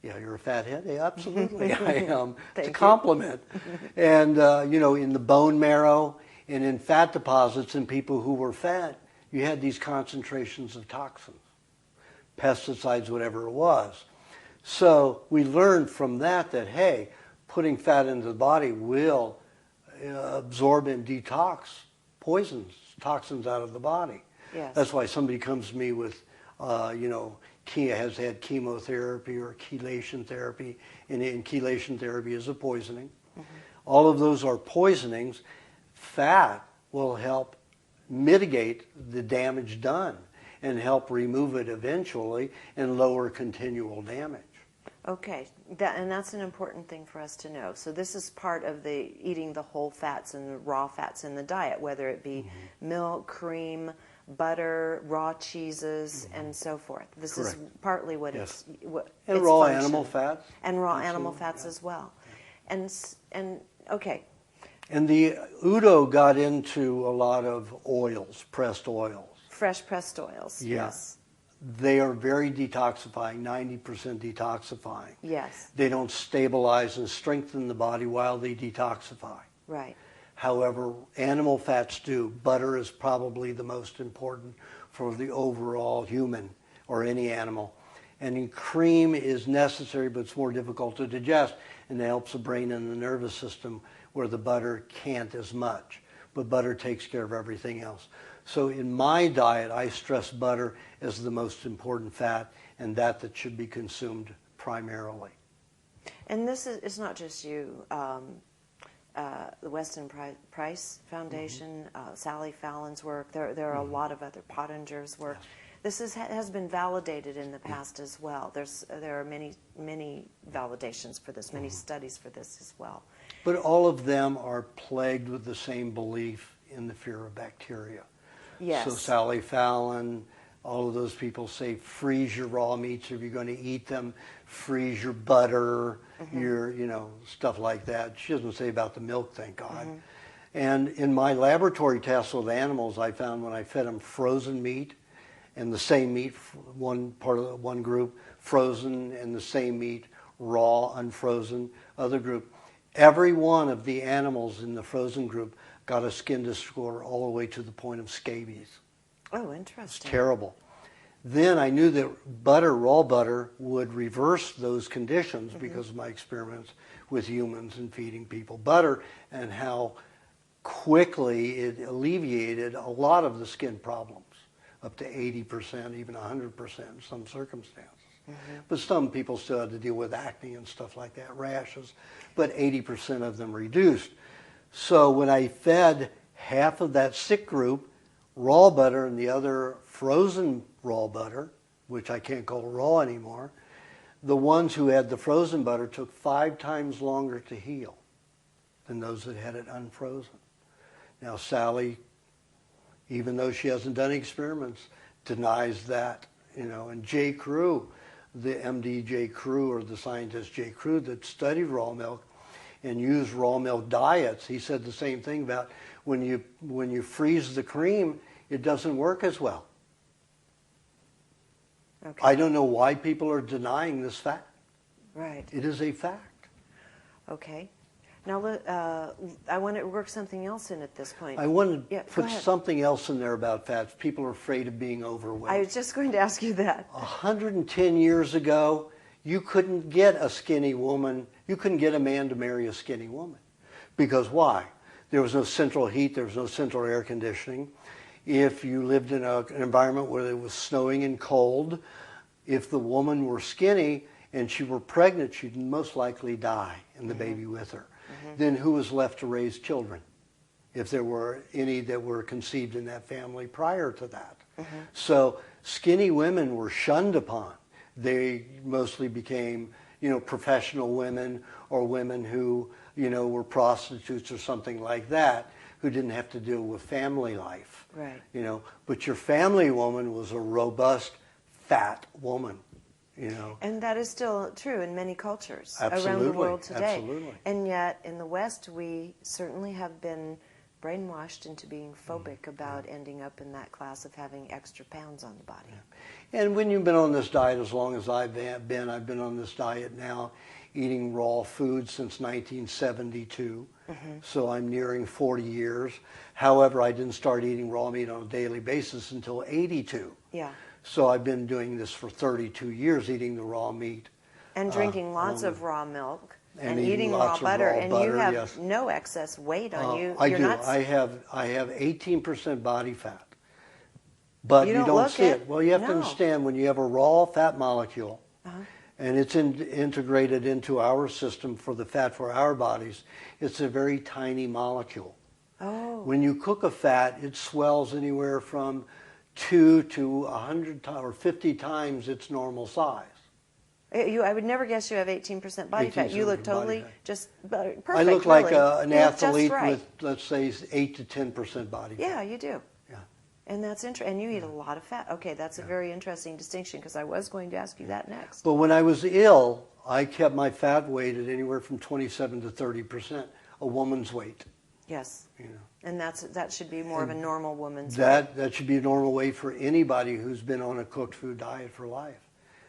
Yeah, you're a fathead? Yeah, absolutely. I am. It's a compliment. And, in the bone marrow and in fat deposits in people who were fat, you had these concentrations of toxins, pesticides, whatever it was. So we learned from that, hey, putting fat into the body will absorb and detox poisons, toxins out of the body. Yes. That's why somebody comes to me with, has had chemotherapy or chelation therapy, and chelation therapy is a poisoning. All of those are poisonings. Fat will help mitigate the damage done and help remove it eventually and lower continual damage. Okay, and that's an important thing for us to know. So this is part of the eating the whole fats and the raw fats in the diet, whether it be milk, cream, butter, raw cheeses, and so forth. This Correct. is partly what Yes. its raw function. animal fats. And raw Absolutely, animal fats as well. And okay. And the Udo got into a lot of oils, pressed oils. Fresh pressed oils. Yeah. Yes. They are very detoxifying, 90% detoxifying. Yes. They don't stabilize and strengthen the body while they detoxify. Right. However, animal fats do. Butter is probably the most important for the overall human or any animal. And cream is necessary, but it's more difficult to digest, and it helps the brain and the nervous system where the butter can't as much. But butter takes care of everything else. So in my diet, I stress butter as the most important fat, and that should be consumed primarily. And this is, it's not just you. The Weston Price Foundation, Sally Fallon's work. There are a lot of other Pottinger's work. Yes. This has been validated in the past as well. There are many validations for this, many studies for this as well. But all of them are plagued with the same belief in the fear of bacteria. Yes. So Sally Fallon, all of those people say freeze your raw meats if you're going to eat them, freeze your butter, your stuff like that. She doesn't say about the milk, thank God. And in my laboratory tests with animals, I found when I fed them frozen meat and the same meat, one group frozen and the same meat raw, unfrozen, other group, every one of the animals in the frozen group got a skin disorder all the way to the point of scabies. Oh, interesting. It's terrible. Then I knew that butter, raw butter, would reverse those conditions because of my experiments with humans and feeding people butter, and how quickly it alleviated a lot of the skin problems, up to 80%, even 100% in some circumstances. But some people still had to deal with acne and stuff like that, rashes, but 80% of them reduced. So when I fed half of that sick group raw butter and the other frozen raw butter, which I can't call raw anymore, the ones who had the frozen butter took 5 times longer to heal than those that had it unfrozen. Now Sally, even though she hasn't done experiments, denies that, and J. Crew, the MD J. Crew, or the scientist J. Crew that studied raw milk and used raw milk diets, he said the same thing about when you freeze the cream, it doesn't work as well. Okay. I don't know why people are denying this fact. Right. It is a fact. Okay. Now, I want to work something else in at this point. I want to Yeah, put go ahead. something else in there about fats. People are afraid of being overweight. I was just going to ask you that. 110 years ago, you couldn't get a skinny woman. You couldn't get a man to marry a skinny woman. Because why? There was no central heat. There was no central air conditioning. If you lived in an environment where it was snowing and cold, if the woman were skinny and she were pregnant, she'd most likely die and the baby with her. Then who was left to raise children? If there were any that were conceived in that family prior to that. So skinny women were shunned upon. They mostly became, professional women or women who, were prostitutes or something like that, who didn't have to deal with family life. Right. But your family woman was a robust, fat woman. And that is still true in many cultures around the Absolutely, world today. absolutely. And yet, in the West, we certainly have been brainwashed into being phobic about ending up in that class of having extra pounds on the body. And when you've been on this diet as long as I've been on this diet now, eating raw food since 1972. So I'm nearing 40 years. However, I didn't start eating raw meat on a daily basis until 82. Yeah. So I've been doing this for 32 years, eating the raw meat. And drinking lots of raw milk and eating eating raw lots of butter, raw and butter, you have yes. no excess weight on you. I You're do. not, I have 18% body fat. But You you don't don't look see it. it. Well, you have to No. understand when you have a raw fat molecule, and it's integrated into our system for the fat for our bodies, it's a very tiny molecule. Oh. When you cook a fat, it swells anywhere from 2 to 100 or 50 times its normal size. I would never guess you have 18% body fat. You 18% look body totally fat. just perfect. I look like really. an You look just athlete right. with, let's say, 8 to 10% body fat. Yeah, you do. Yeah. And that's interesting. And you eat a lot of fat. Okay, that's a very interesting distinction, because I was going to ask you that next. But when I was ill, I kept my fat weight at anywhere from 27 to 30%, a woman's weight. Yes. You know. And that should be more of a normal woman's weight. That should be a normal weight for anybody who's been on a cooked food diet for life.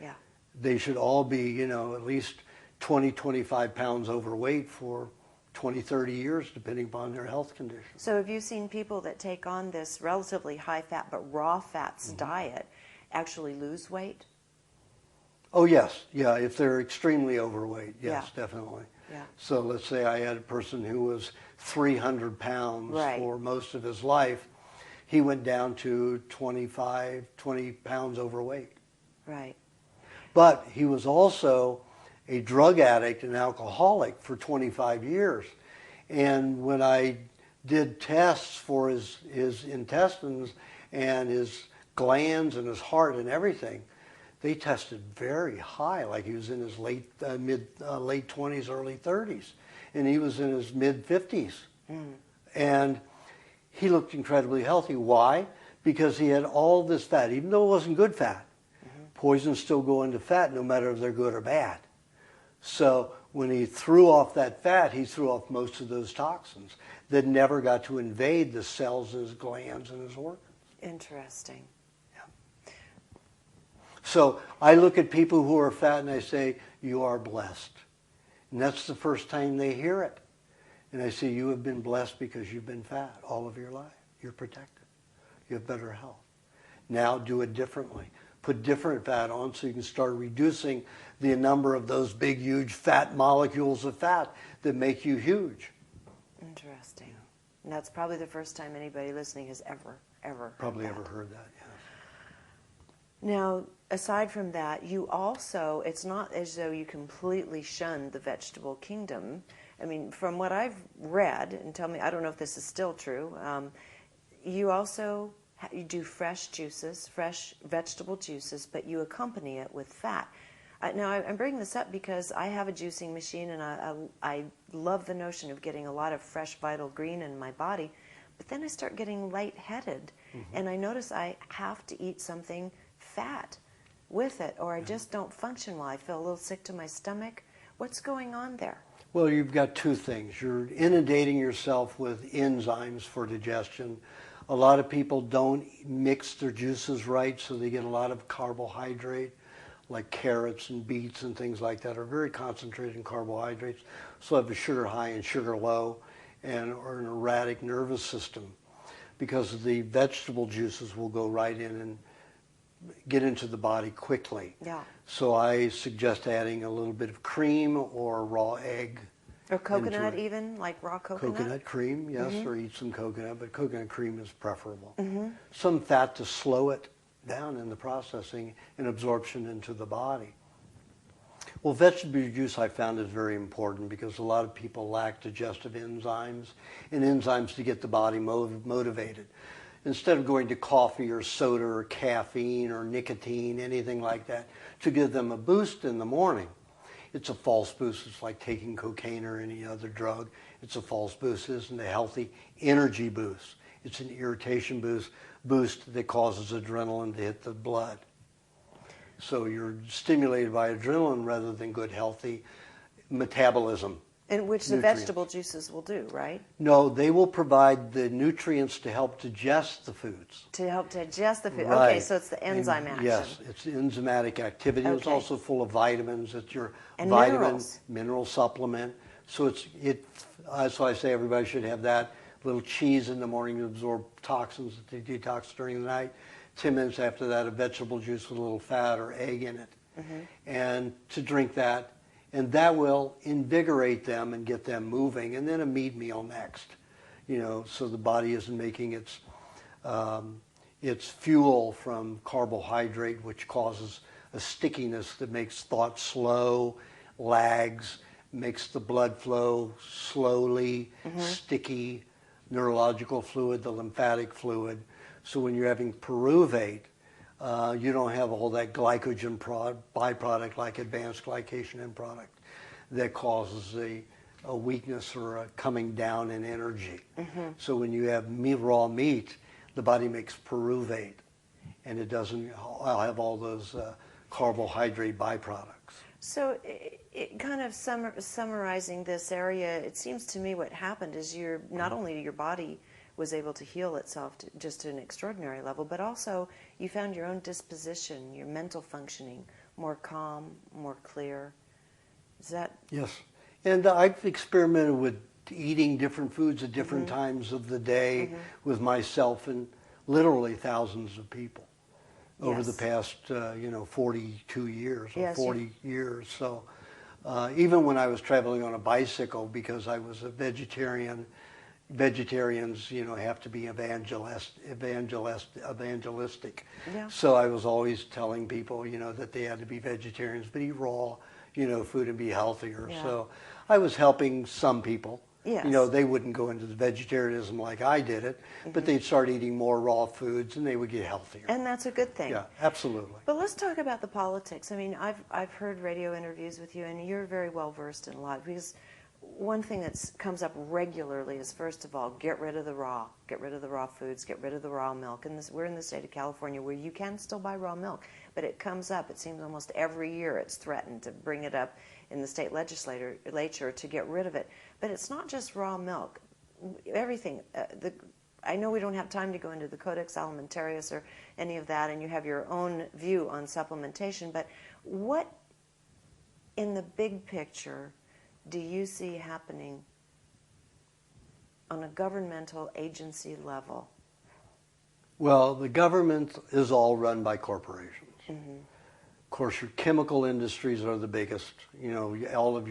Yeah. They should all be, at least 20, 25 pounds overweight for 20, 30 years, depending upon their health condition. So have you seen people that take on this relatively high-fat but raw fats diet actually lose weight? Oh, yes. Yeah, if they're extremely overweight, yes, Yeah. definitely. So let's say I had a person who was 300 pounds for most of his life. He went down to 20 pounds overweight. Right. But he was also a drug addict and alcoholic for 25 years. And when I did tests for his intestines and his glands and his heart and everything, they tested very high, like he was in his late 20s, early 30s, and he was in his mid 50s. And he looked incredibly healthy. Why? Because he had all this fat, even though it wasn't good fat. Poisons still go into fat, no matter if they're good or bad. So when he threw off that fat, he threw off most of those toxins that never got to invade the cells in his glands and his organs. Interesting. So I look at people who are fat and I say, you are blessed. And that's the first time they hear it. And I say, you have been blessed because you've been fat all of your life. You're protected. You have better health. Now do it differently. Put different fat on so you can start reducing the number of those big, huge fat molecules of fat that make you huge. Interesting. And that's probably the first time anybody listening has ever Probably heard that. ever heard that, yes. Now, aside from that, you also, it's not as though you completely shun the vegetable kingdom. I mean, from what I've read, and tell me, I don't know if this is still true, you also you do fresh juices, fresh vegetable juices, but you accompany it with fat. Now, I'm bringing this up because I have a juicing machine, and I love the notion of getting a lot of fresh, vital green in my body, but then I start getting lightheaded, and I notice I have to eat something fat with it, or I just don't function well. I feel a little sick to my stomach. What's going on there? Well, you've got two things. You're inundating yourself with enzymes for digestion. A lot of people don't mix their juices right, so they get a lot of carbohydrate, like carrots and beets and things like that are very concentrated in carbohydrates. So have a sugar high and sugar low, or an erratic nervous system, because the vegetable juices will go right in and get into the body quickly. Yeah. So I suggest adding a little bit of cream or raw egg. Or coconut even, like raw coconut? Coconut cream, yes, or eat some coconut, but coconut cream is preferable. Some fat to slow it down in the processing and absorption into the body. Well, vegetable juice I found is very important because a lot of people lack digestive enzymes and enzymes to get the body motivated. Instead of going to coffee or soda or caffeine or nicotine, anything like that, to give them a boost in the morning. It's a false boost. It's like taking cocaine or any other drug. It's a false boost. It isn't a healthy energy boost. It's an irritation boost that causes adrenaline to hit the blood. So you're stimulated by adrenaline rather than good, healthy metabolism. And which the vegetable juices will do, right? No, they will provide the nutrients to help digest the foods. To help digest the food. Right. Okay, so it's the enzyme action. Yes, it's enzymatic activity. Okay. It's also full of vitamins. It's your And vitamin mineral supplement. So so I say everybody should have that little cheese in the morning to absorb toxins that they detox during the night. 10 minutes after that, a vegetable juice with a little fat or egg in it. And to drink that. And that will invigorate them and get them moving. And then a meat meal next, so the body isn't making its fuel from carbohydrate, which causes a stickiness that makes thought slow, lags, makes the blood flow slowly, sticky, neurological fluid, the lymphatic fluid. So when you're having pyruvate, you don't have all that glycogen byproduct like advanced glycation end product that causes a weakness or a coming down in energy. So when you have raw meat, the body makes pyruvate, and it doesn't. I'll have all those carbohydrate byproducts. So, it kind of summarizing this area, it seems to me what happened is not only your body was able to heal itself to just an extraordinary level, but also you found your own disposition, your mental functioning more calm, more clear. Is that? Yes, and I've experimented with eating different foods at different times of the day with myself and literally thousands of people over the past 42 years or 40 years. So even when I was traveling on a bicycle, because I was a vegetarian, vegetarians have to be evangelistic. Yeah. So I was always telling people that they had to be vegetarians but eat raw food and be healthier. Yeah. So I was helping some people. Yes. They wouldn't go into the vegetarianism like I did it, but they'd start eating more raw foods and they would get healthier. And that's a good thing. Yeah, absolutely. But let's talk about the politics. I mean, I've heard radio interviews with you, and you're very well versed in a lot. Because one thing that comes up regularly is, first of all, get rid of the raw foods, get rid of the raw milk. And we're in the state of California where you can still buy raw milk, but it comes up. It seems almost every year it's threatened to bring it up in the state legislature to get rid of it. But it's not just raw milk. Everything. I know we don't have time to go into the Codex Alimentarius or any of that, and you have your own view on supplementation, but what, in the big picture, do you see happening on a governmental agency level? Well, the government is all run by corporations. Of course, your chemical industries are the biggest. All of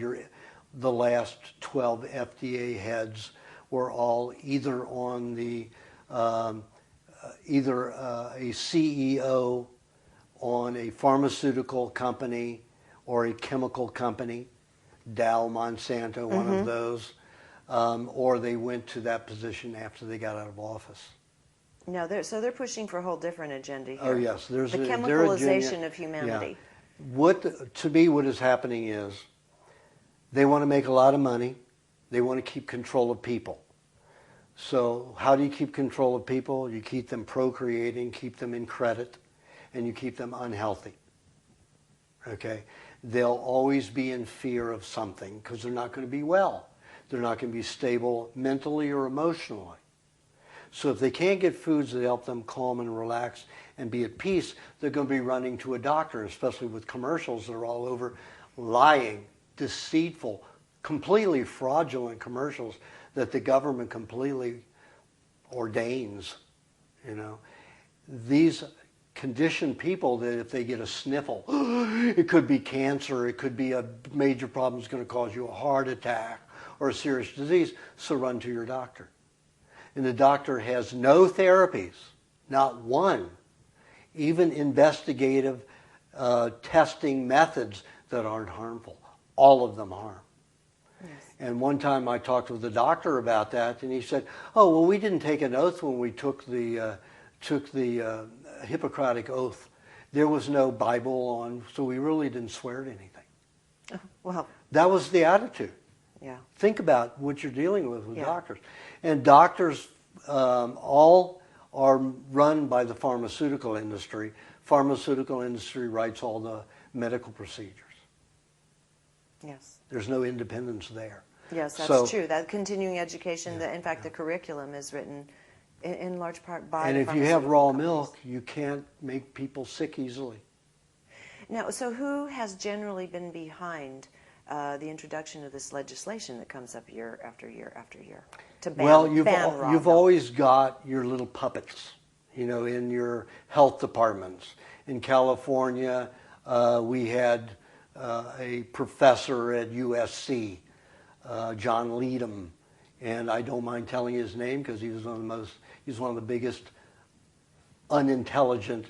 the last 12 FDA heads were all either on the either a CEO on a pharmaceutical company or a chemical company, Dow, Monsanto, one of those, or they went to that position after they got out of office. No, they're pushing for a whole different agenda here. Oh yes, there's the chemicalization of humanity. Yeah. To me, what is happening is they want to make a lot of money. They want to keep control of people. So how do you keep control of people? You keep them procreating, keep them in credit, and you keep them unhealthy. Okay? They'll always be in fear of something because they're not going to be well. They're not going to be stable mentally or emotionally. So if they can't get foods that help them calm and relax and be at peace, they're going to be running to a doctor, especially with commercials that are all over, lying, deceitful, completely fraudulent commercials that the government completely ordains. These conditioned people that if they get a sniffle, it could be cancer, it could be a major problem, it's going to cause you a heart attack or a serious disease, so run to your doctor. And the doctor has no therapies, not one, even investigative testing methods that aren't harmful. All of them harm. Yes. And one time I talked with the doctor about that, and he said, "Oh, well, we didn't take an oath when we took the Hippocratic oath. There was no Bible on, so we really didn't swear to anything." Well, that was the attitude. Yeah. Think about what you're dealing with yeah. doctors. And doctors all are run by the pharmaceutical industry. Pharmaceutical industry writes all the medical procedures. Yes. There's no independence there. Yes, that's true. That continuing education, in fact, the curriculum is written in large part by and the if you have raw companies. milk, you can't make people sick easily. Now, so who has generally been behind the introduction of this legislation that comes up year after year after year to ban, you've raw milk? always got your little puppets, in your health departments. In California, we had a professor at USC, John Leadham, and I don't mind telling his name because he's one of the biggest intelligent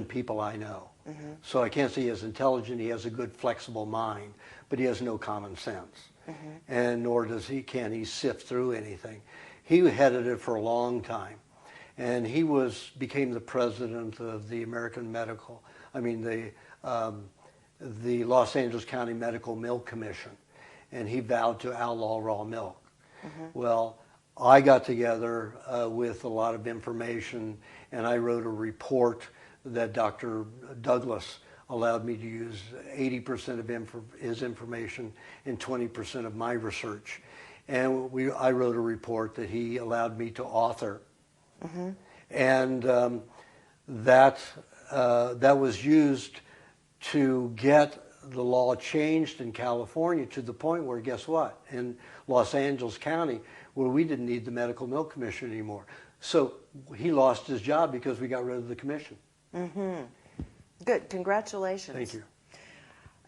people I know. Mm-hmm. So I can't say he's intelligent. He has a good, flexible mind, but he has no common sense, and nor can he sift through anything. He headed it for a long time, and he became the president of the the Los Angeles County Medical Milk Commission, and he vowed to outlaw raw milk. Mm-hmm. Well, I got together with a lot of information, and I wrote a report that Dr. Douglas allowed me to use 80% of his information and 20% of my research. And I wrote a report that he allowed me to author. Mm-hmm. And that was used to get the law changed in California to the point where, guess what? In Los Angeles County, where we didn't need the Medical Milk Commission anymore. So he lost his job because we got rid of the commission. Mm-hmm. Good. Congratulations. Thank you.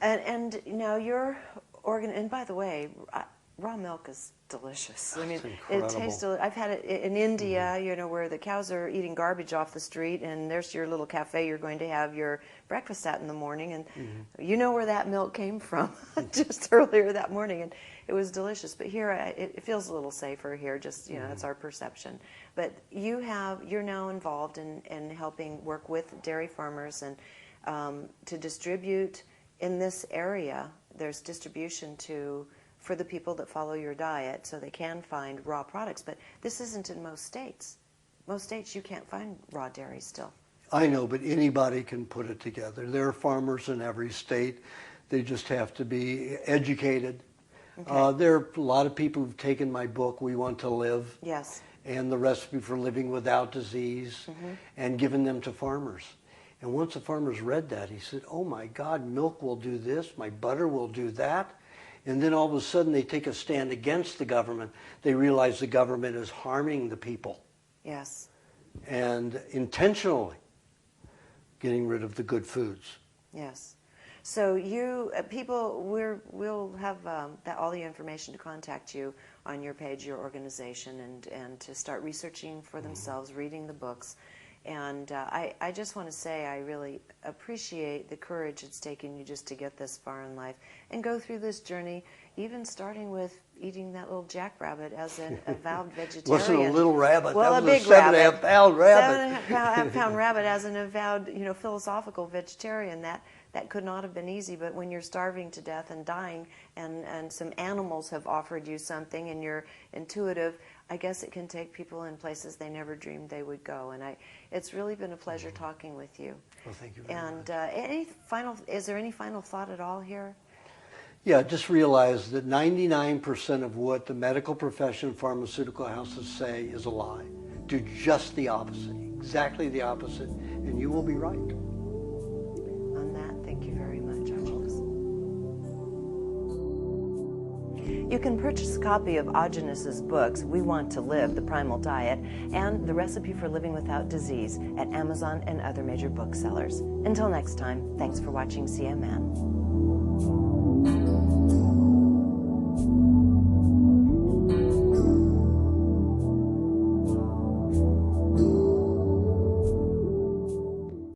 And now your organ. And by the way, raw milk is delicious. I mean, it tastes delicious. I've had it in India, mm-hmm. you know, where the cows are eating garbage off the street, and there's your little cafe you're going to have your breakfast at in the morning, and mm-hmm. you know where that milk came from just earlier that morning, and it was delicious. But here, it feels a little safer here. Just you know, that's our perception. But you're now involved in helping work with dairy farmers and to distribute in this area. There's distribution for the people that follow your diet so they can find raw products. But this isn't in most states. Most states you can't find raw dairy still. I know, but anybody can put it together. There are farmers in every state. They just have to be educated. Okay. There are a lot of people who've taken my book, We Want to Live, yes, and the recipe for living without disease, mm-hmm. and given them to farmers. And once the farmers read that, he said, oh my God, milk will do this, my butter will do that. And then all of a sudden they take a stand against the government. They realize the government is harming the people. Yes. And intentionally getting rid of the good foods. Yes. So you people, we'll have all the information to contact you on your page, your organization, and to start researching for themselves, mm-hmm. reading the books. And I just want to say I really appreciate the courage it's taken you just to get this far in life and go through this journey, even starting with eating that little jackrabbit as an avowed vegetarian. Wasn't a little rabbit. Well, that was a big 7.5 pound rabbit. 7.5 pound rabbit as an avowed, philosophical vegetarian. That could not have been easy, but when you're starving to death and dying and some animals have offered you something and you're intuitive, I guess it can take people in places they never dreamed they would go. And it's really been a pleasure talking with you. Well, thank you very much. And is there any final thought at all here? Yeah, just realize that 99% of what the medical profession and pharmaceutical houses say is a lie. Do just the opposite, exactly the opposite, and you will be right. On that, thank you very much, Argenis. You can purchase a copy of Argenis's books, We Want to Live, The Primal Diet, and The Recipe for Living Without Disease at Amazon and other major booksellers. Until next time, thanks for watching CMN.